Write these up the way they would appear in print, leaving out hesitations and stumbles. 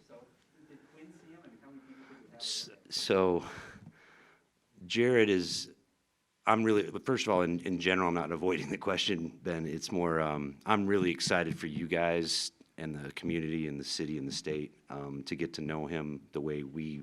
So did Quinn see him, and how many people did you have? So Jared is, I'm really, first of all, in general, I'm not avoiding the question, Ben. It's more, I'm really excited for you guys and the community and the city and the state to get to know him the way we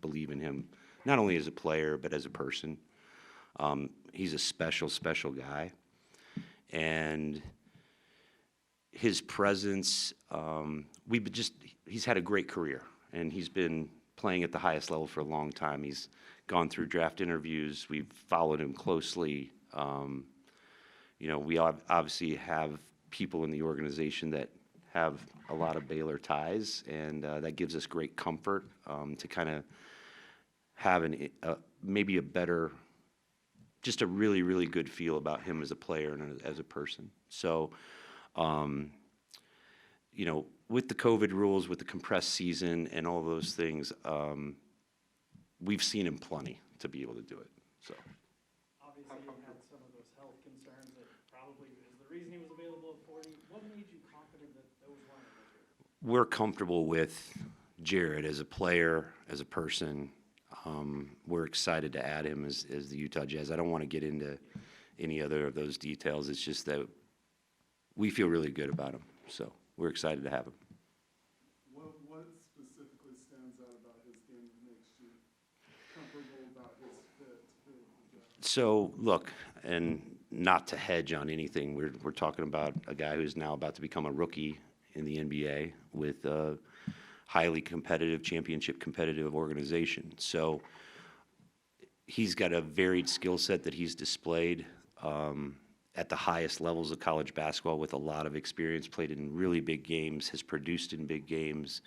believe in him, not only as a player, but as a person. He's a special, special guy. And his presence, he's had a great career, and he's been playing at the highest level for a long time. He's gone through draft interviews. We've followed him closely. We obviously have people in the organization that have a lot of Baylor ties, and that gives us great comfort to kind of have maybe a better, just a really, really good feel about him as a player and as a person. So, with the COVID rules, with the compressed season and all those things, we've seen him plenty to be able to do it. So. Obviously, you had some of those health concerns that probably is the reason he was available at 40. What made you confident that those weren't an issue? We're comfortable with Jared as a player, as a person. We're excited to add him as the Utah Jazz. I don't want to get into any other of those details. It's just that we feel really good about him. So we're excited to have him. What specifically stands out about his game that makes you comfortable about his fit to the job? So look, and not to hedge on anything, we're talking about a guy who's now about to become a rookie in the NBA with a highly competitive, championship competitive organization. So he's got a varied skill set that he's displayed at the highest levels of college basketball with a lot of experience, played in really big games, has produced in big games,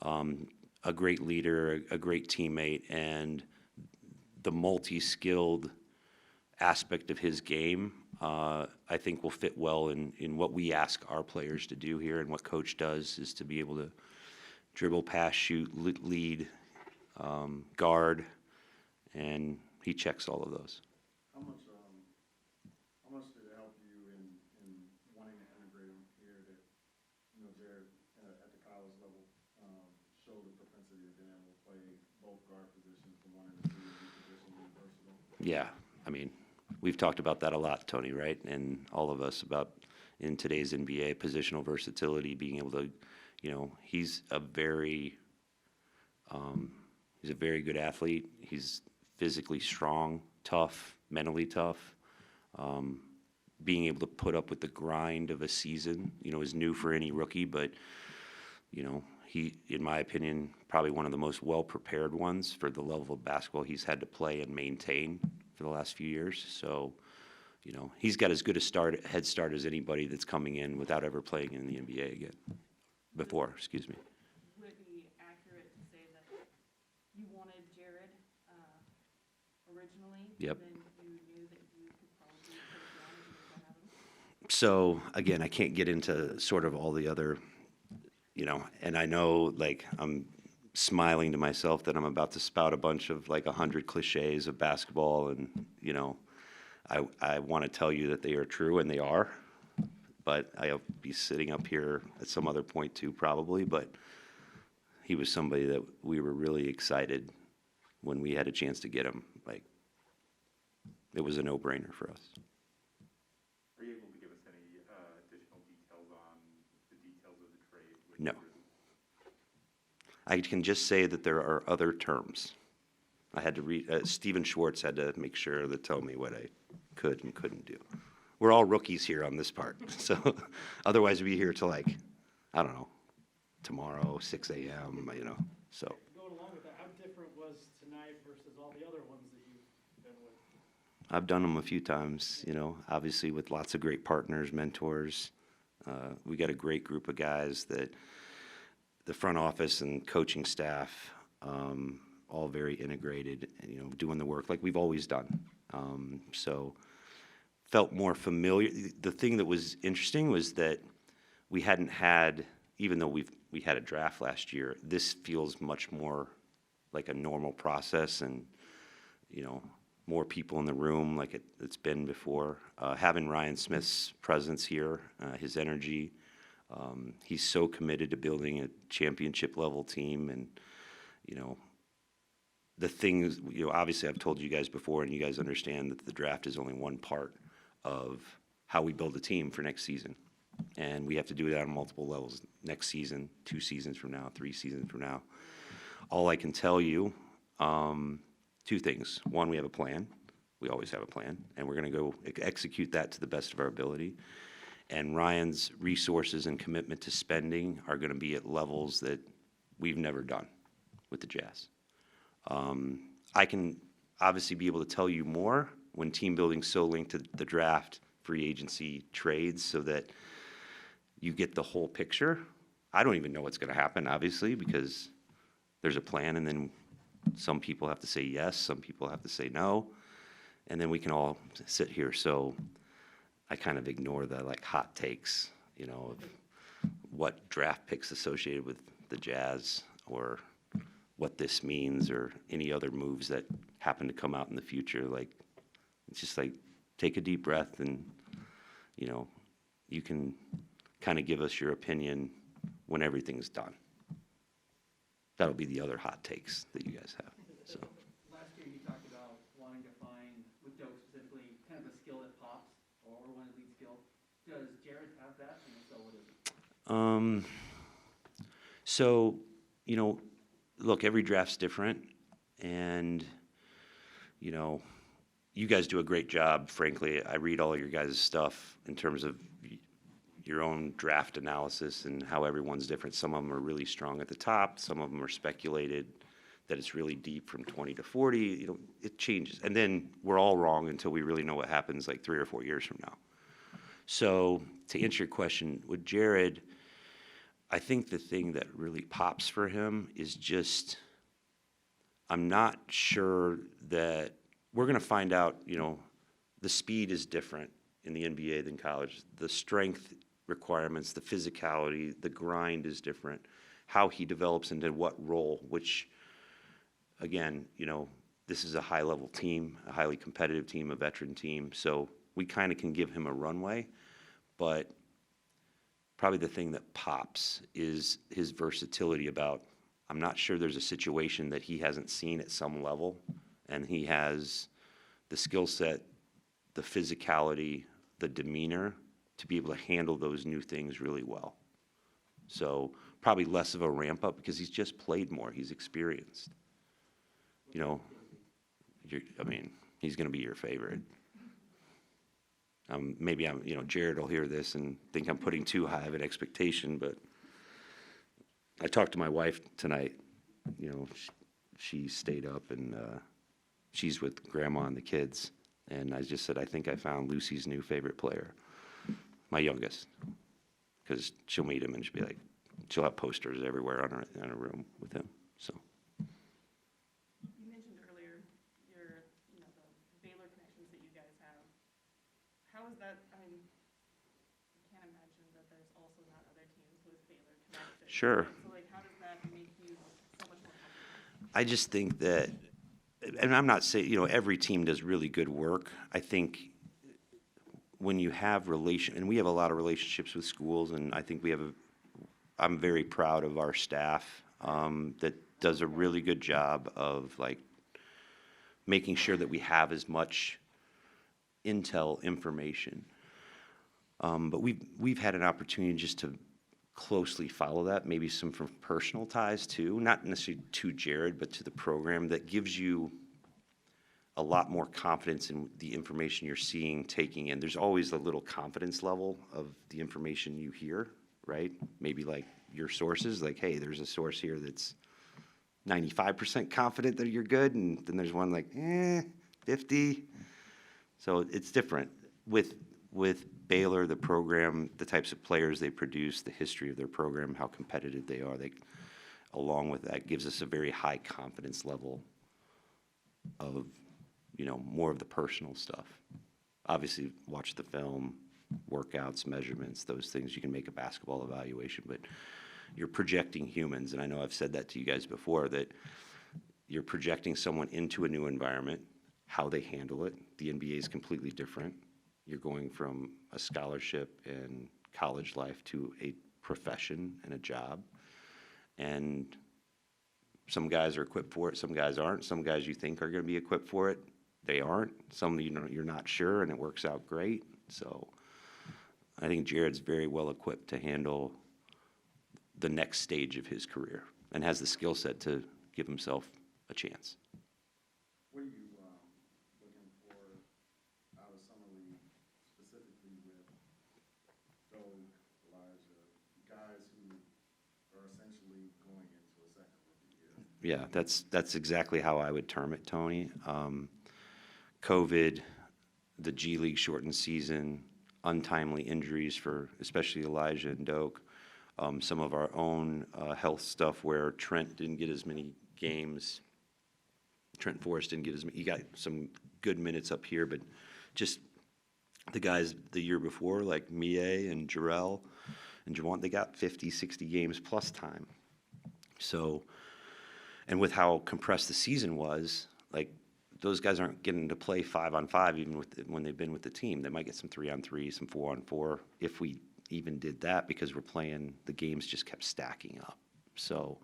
a great leader, a great teammate, and the multi-skilled aspect of his game, I think will fit well in what we ask our players to do here, and what Coach does is to be able to dribble, pass, shoot, lead, guard, and he checks all of those. How much did it help you in wanting to integrate him here that, Jared at the college level showed the propensity of being able to play both guard positions from wanting to see the position being versatile? Yeah, I mean, we've talked about that a lot, Tony, right? And all of us about in today's NBA, positional versatility, being able to, he's a very good athlete. He's physically strong, tough, mentally tough. Being able to put up with the grind of a season, is new for any rookie, but, he, in my opinion, probably one of the most well-prepared ones for the level of basketball he's had to play and maintain for the last few years. So, he's got as good a head start as anybody that's coming in without ever playing in the NBA again. Before, excuse me. Would it be accurate to say that you wanted Jared originally? Yep. And then you knew that you could probably put it down and you were going to have him? So, again, I can't get into sort of all the other, and I know, I'm smiling to myself that I'm about to spout a bunch of 100 cliches of basketball, and, I want to tell you that they are true, and they are. But I'll be sitting up here at some other point too, probably. But he was somebody that we were really excited when we had a chance to get him. It was a no-brainer for us. Are you able to give us any additional details on the details of the trade? No. I can just say that there are other terms. I had to read. Stephen Schwartz had to make sure to tell me what I could and couldn't do. We're all rookies here on this part, so otherwise we'd be here till I don't know, tomorrow, 6 a.m., so. Going along with that, how different was tonight versus all the other ones that you've been with? I've done them a few times, obviously with lots of great partners, mentors. We got a great group of guys that the front office and coaching staff, all very integrated, and, doing the work like we've always done. So felt more familiar. The thing that was interesting was that we hadn't had, even though we had a draft last year, this feels much more like a normal process, and more people in the room like it's been before. Having Ryan Smith's presence here, his energy, He's so committed to building a championship level team, and the things, obviously I've told you guys before, and you guys understand that the draft is only one part of how we build a team for next season. And we have to do it on multiple levels. Next season, 2 seasons from now, 3 seasons from now. All I can tell you, 2 things. One, we have a plan. We always have a plan, and we're going to go execute that to the best of our ability. And Ryan's resources and commitment to spending are going to be at levels that we've never done with the Jazz. I can obviously be able to tell you more when team building's so linked to the draft, free agency, trades, so that you get the whole picture. I don't even know what's going to happen, obviously, because there's a plan, and then some people have to say yes, some people have to say no, and then we can all sit here. So I kind of ignore the hot takes, of what draft picks associated with the Jazz, or what this means, or any other moves that happen to come out in the future. It's just take a deep breath, and you can kind of give us your opinion when everything's done. That'll be the other hot takes that you guys have. So Last year, you talked about wanting to find, with Doak specifically, kind of a skill that pops, or one elite skill. Does Jared have that, and if so, what is it? So, look, every draft's different, and, you guys do a great job, frankly. I read all your guys' stuff in terms of your own draft analysis and how everyone's different. Some of them are really strong at the top. Some of them are speculated that it's really deep from 20 to 40. It changes. And then we're all wrong until we really know what happens 3 or 4 years from now. So to answer your question, with Jared, I think the thing that really pops for him is just, I'm not sure that we're going to find out, the speed is different in the NBA than college. The strength requirements, the physicality, the grind is different. How he develops into what role, which, again, this is a high-level team, a highly competitive team, a veteran team. So we kind of can give him a runway, but probably the thing that pops is his versatility about, I'm not sure there's a situation that he hasn't seen at some level, and he has the skill set, the physicality, the demeanor to be able to handle those new things really well. So probably less of a ramp up because he's just played more. He's experienced. He's going to be your favorite. Maybe Jared will hear this and think I'm putting too high of an expectation, but I talked to my wife tonight. She stayed up, and she's with grandma and the kids. And I just said, I think I found Lucy's new favorite player, my youngest, because she'll meet him and she'll have posters everywhere on her room with him. So. You mentioned earlier the Baylor connections that you guys have. How is that? I can't imagine that there's also not other teams with Baylor connections. Sure. So how does that make you so much more comfortable? I just think that, and I'm not saying, every team does really good work. I think when you have and we have a lot of relationships with schools, and I think I'm very proud of our staff that does a really good job of making sure that we have as much intel information. But we've had an opportunity just to closely follow that, maybe some from personal ties too, not necessarily to Jared, but to the program, that gives you a lot more confidence in the information you're seeing, taking in. There's always a little confidence level of the information you hear, right? Maybe your sources, hey, there's a source here that's 95% confident that you're good, and then there's one 50. So it's different. With Baylor, the program, the types of players they produce, the history of their program, how competitive they are, along with that, gives us a very high confidence level of, more of the personal stuff. Obviously, watch the film, workouts, measurements, those things. You can make a basketball evaluation, but you're projecting humans, and I know I've said that to you guys before, that you're projecting someone into a new environment, how they handle it. The NBA is completely different. You're going from a scholarship and college life to a profession and a job. And some guys are equipped for it, some guys aren't. Some guys you think are going to be equipped for it, they aren't. Some you're not sure, and it works out great. So I think Jared's very well equipped to handle the next stage of his career and has the skill set to give himself a chance. What are you looking for out of summer league, specifically with Doug, Elijah, guys who are essentially going into a second rookie year? Yeah, that's exactly how I would term it, Tony. COVID, the G League shortened season, untimely injuries for especially Elijah and Doak, some of our own health stuff where Trent didn't get as many games. Trent Forrest didn't get as many. He got some good minutes up here, but just the guys the year before, like Mie and Jarrell and Javon, they got 50, 60 games plus time. So, and with how compressed the season was, like, those guys aren't getting to play 5-on-5 even when they've been with the team. They might get some 3-on-3, some 4-on-4 if we even did that, because we're playing, the games just kept stacking up. So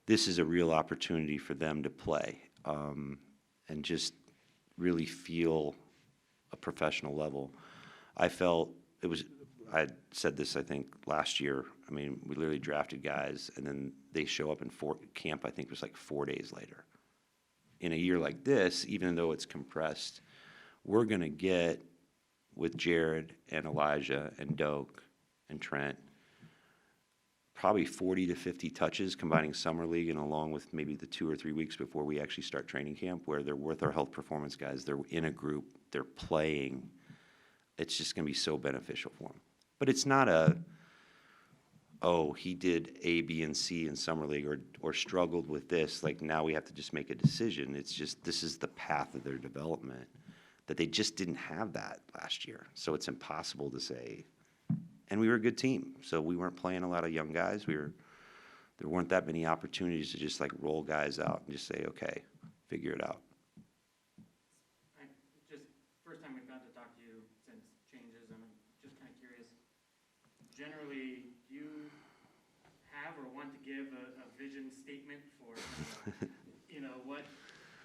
this is a real opportunity for them to play and just really feel a professional level. I felt it was, I said this, I think, last year. I mean, we literally drafted guys, and then they show up in camp, I think it was like 4 days later. In a year like this, even though it's compressed, we're going to get, with Jared and Elijah and Doak and Trent, probably 40 to 50 touches combining summer league and along with maybe the 2 or 3 weeks before we actually start training camp, where they're with our health performance guys. They're in a group, they're playing. It's just going to be so beneficial for them. But it's not a, oh, he did A, B, and C in summer league or struggled with this, like now we have to just make a decision. It's just, this is the path of their development, that they just didn't have that last year. So it's impossible to say. And we were a good team, so we weren't playing a lot of young guys. There weren't that many opportunities to just like roll guys out and just say, okay, figure it out. Just first time we've got to talk to you since changes, and I'm just kind of curious. Generally, do you have or want to give a vision statement for, what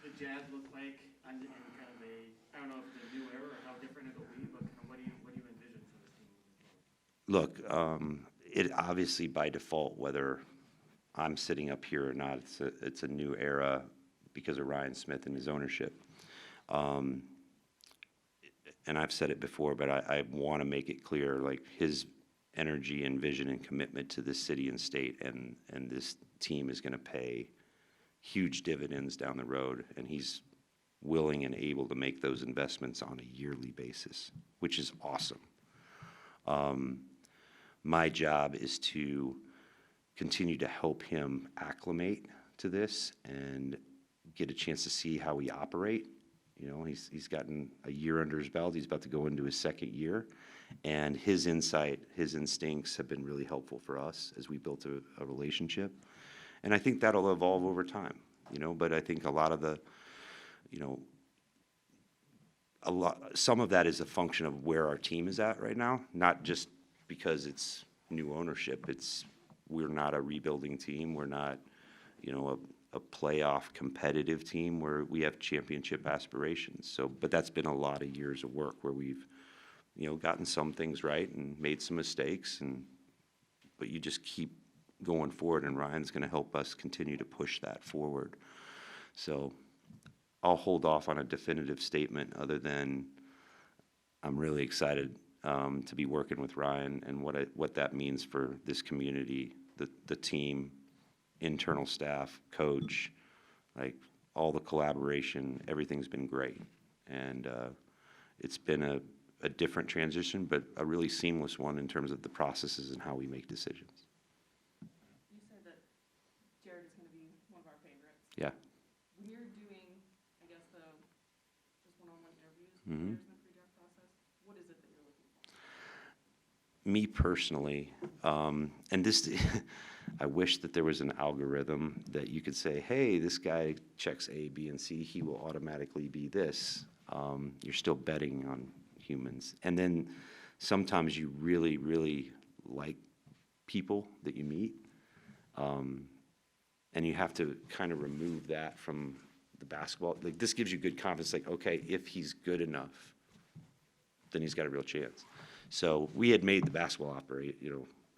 the Jazz look like in kind of a, I don't know if it's a new era or how different it'll be, but kind of what do you envision for this team moving forward? Look, it obviously by default, whether I'm sitting up here or not, it's a new era because of Ryan Smith and his ownership. And I've said it before, but I want to make it clear, like his energy and vision and commitment to this city and state and this team is going to pay huge dividends down the road, and he's willing and able to make those investments on a yearly basis, which is awesome. My job is to continue to help him acclimate to this and get a chance to see how we operate. He's gotten a year under his belt. He's about to go into his second year, and his insight, his instincts have been really helpful for us as we built a relationship. And I think that'll evolve over time, but I think a lot of the, some of that is a function of where our team is at right now, not just because it's new ownership. We're not a rebuilding team. We're not, a playoff competitive team where we have championship aspirations. So, but that's been a lot of years of work where we've, gotten some things right and made some mistakes, but you just keep going forward, and Ryan's going to help us continue to push that forward. So I'll hold off on a definitive statement other than I'm really excited to be working with Ryan and what that means for this community, the team, internal staff, coach, like all the collaboration. Everything's been great, and it's been a different transition, but a really seamless one in terms of the processes and how we make decisions. You said that Jared is going to be one of our favorites. Yeah. When you're doing, I guess, just one-on-one interviews with Mhm. players in the pre-draft process, what is it that you're looking for? Me personally, and this, I wish that there was an algorithm that you could say, hey, this guy checks A, B, and C, he will automatically be this. You're still betting on humans. And then sometimes you really, really like people that you meet. And you have to kind of remove that from the basketball. Like, this gives you good confidence, like, okay, if he's good enough, then he's got a real chance. So we had made the basketball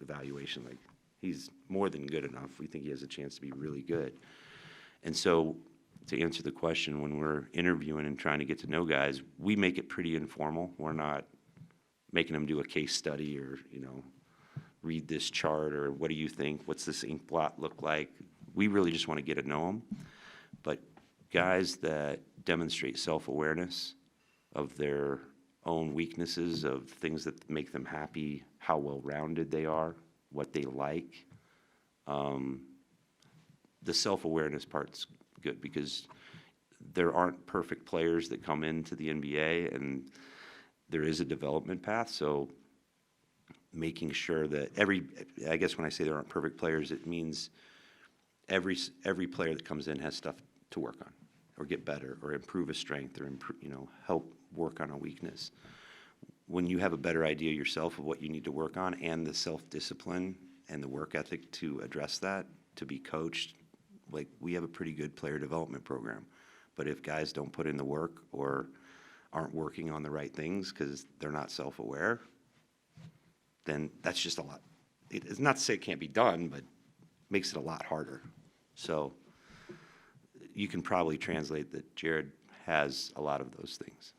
evaluation, like, he's more than good enough. We think he has a chance to be really good. And so to answer the question, when we're interviewing and trying to get to know guys, we make it pretty informal. We're not making them do a case study or, read this chart, or what do you think? What's this ink blot look like? We really just want to get to know them. But guys that demonstrate self-awareness of their own weaknesses, of things that make them happy, how well-rounded they are, what they like, the self-awareness part's good, because there aren't perfect players that come into the NBA, and there is a development path. So making sure that I guess when I say there aren't perfect players, it means every player that comes in has stuff to work on, or get better, or improve a strength, or help work on a weakness. When you have a better idea yourself of what you need to work on, and the self-discipline and the work ethic to address that, to be coached, like, we have a pretty good player development program. But if guys don't put in the work, or aren't working on the right things because they're not self-aware, then that's just a lot. It's not to say it can't be done, but makes it a lot harder. So you can probably translate that Jared has a lot of those things.